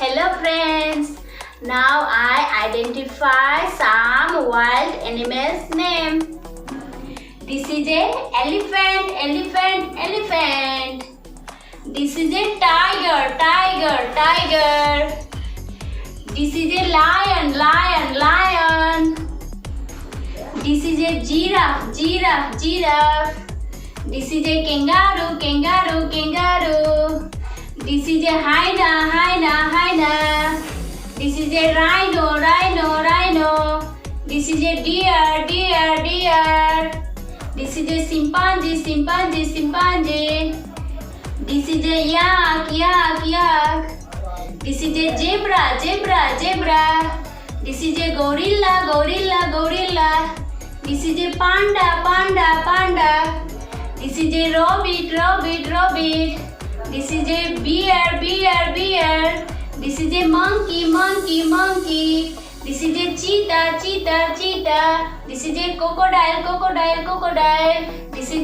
Hello friends. Now I identify some wild animals name. This is a elephant. This is a tiger. This is a lion. This is a giraffe. This is a kangaroo. This is a hyena. This is a rhino. This is a deer. This is a chimpanzee. This is a yak. This is a zebra. This is a gorilla. This is a panda. This is a rabbit. This is a bear. This is a monkey. This is a cheetah. This is a crocodile. This is